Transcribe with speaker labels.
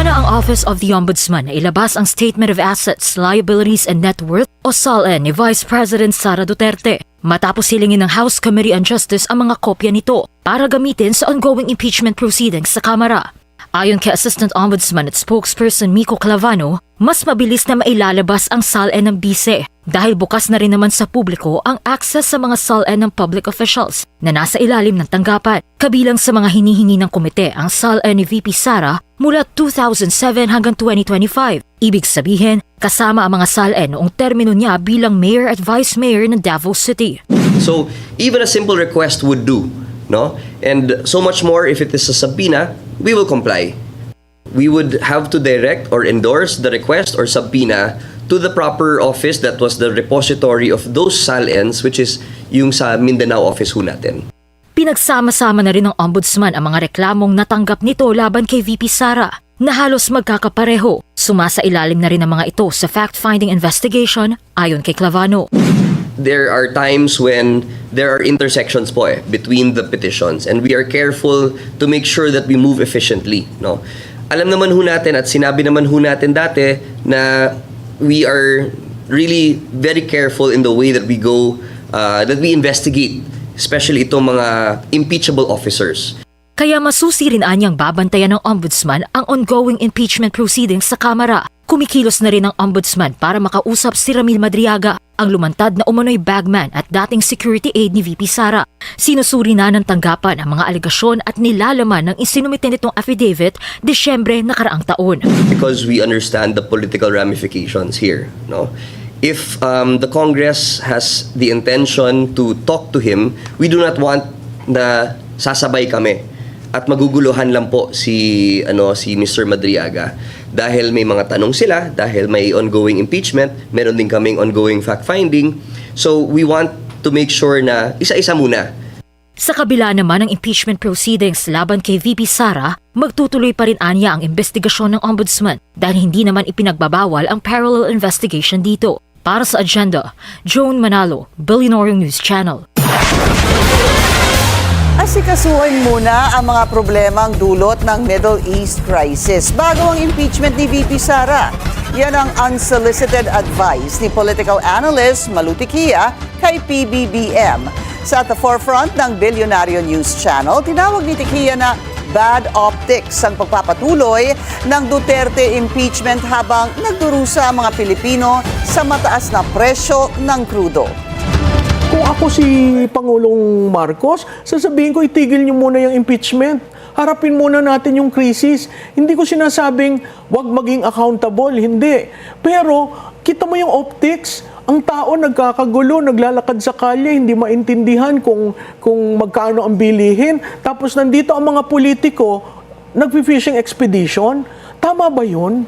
Speaker 1: Handa na ang Office of the Ombudsman na ilabas ang Statement of Assets, Liabilities and Net Worth o SALN ni Vice President Sara Duterte matapos hilingin ng House Committee on Justice ang mga kopya nito para gamitin sa ongoing impeachment proceedings sa Kamara. Ayon kay Assistant Ombudsman at Spokesperson Miko Clavano, mas mabilis na mailalabas ang SALN ng bise dahil bukas na rin naman sa publiko ang access sa mga SALN ng public officials na nasa ilalim ng tanggapan. Kabilang sa mga hinihingi ng komite ang SALN ni VP Sara mula 2007 hanggang 2025. Ibig sabihin, kasama ang mga SALN noong termino niya bilang Mayor at Vice Mayor ng Davao City.
Speaker 2: So, even a simple request would do, no? And so much more if it is a subpoena, we will comply. We would have to direct or endorse the request or subpoena to the proper office that was the repository of those SALNs, which is yung sa Mindanao office ho natin.
Speaker 1: Pinagsama-sama na rin ng Ombudsman ang mga reklamong natanggap nito laban kay VP Sara na halos magkakapareho. Sumasa ilalim na rin ang mga ito sa fact-finding investigation ayon kay Clavano.
Speaker 2: There are times when there are intersections po between the petitions and we are careful to make sure that we move efficiently, no? Alam naman ho natin at sinabi naman ho natin dati na we are really very careful in the way that we go, that we investigate, especially itong mga impeachable officers.
Speaker 1: Kaya masusi rin anyang babantayan ng Ombudsman ang ongoing impeachment proceedings sa Kamara. Kumikilos na rin ang Ombudsman para makausap si Ramil Madriaga, ang lumantad na umano'y bagman at dating security aide ni VP Sara. Sinusuri na ng tanggapan ang mga alegasyon at nilalaman ng isinumite nitong affidavit Disyembre nakaraang taon.
Speaker 2: Because we understand the political ramifications here, no? If the Congress has the intention to talk to him, we do not want na sasabay kami at maguguluhan lang po si Mr. Madriaga dahil may mga tanong sila, dahil may ongoing impeachment, meron din kaming ongoing fact-finding. So we want to make sure na isa-isa muna.
Speaker 1: Sa kabila naman ng impeachment proceedings laban kay VP Sara, magtutuloy pa rin anya ang investigasyon ng Ombudsman dahil hindi naman ipinagbabawal ang parallel investigation dito. Para sa Agenda, Joan Manalo, Billionaire News Channel.
Speaker 3: Asikasuhin muna ang mga problemang dulot ng Middle East crisis bago ang impeachment ni VP Sara. Yan ang unsolicited advice ni political analyst Maluti Kia kay PBBM. Sa At the Forefront ng Billionaire News Channel, tinawag ni Tikia na bad optics ang pagpapatuloy ng Duterte impeachment habang nagdurusa ang mga Pilipino sa mataas na presyo ng krudo.
Speaker 4: Kung ako si Pangulong Marcos, sasabihin ko itigil niyo muna yung impeachment. Harapin muna natin yung krisis. Hindi ko sinasabing wag maging accountable, hindi. Pero kita mo yung optics, ang tao nagkakagulo, naglalakad sa kalye, hindi maintindihan kung magkano ang bilihin. Tapos nandito ang mga politiko, nagfi-fishing expedition. Tama ba yun?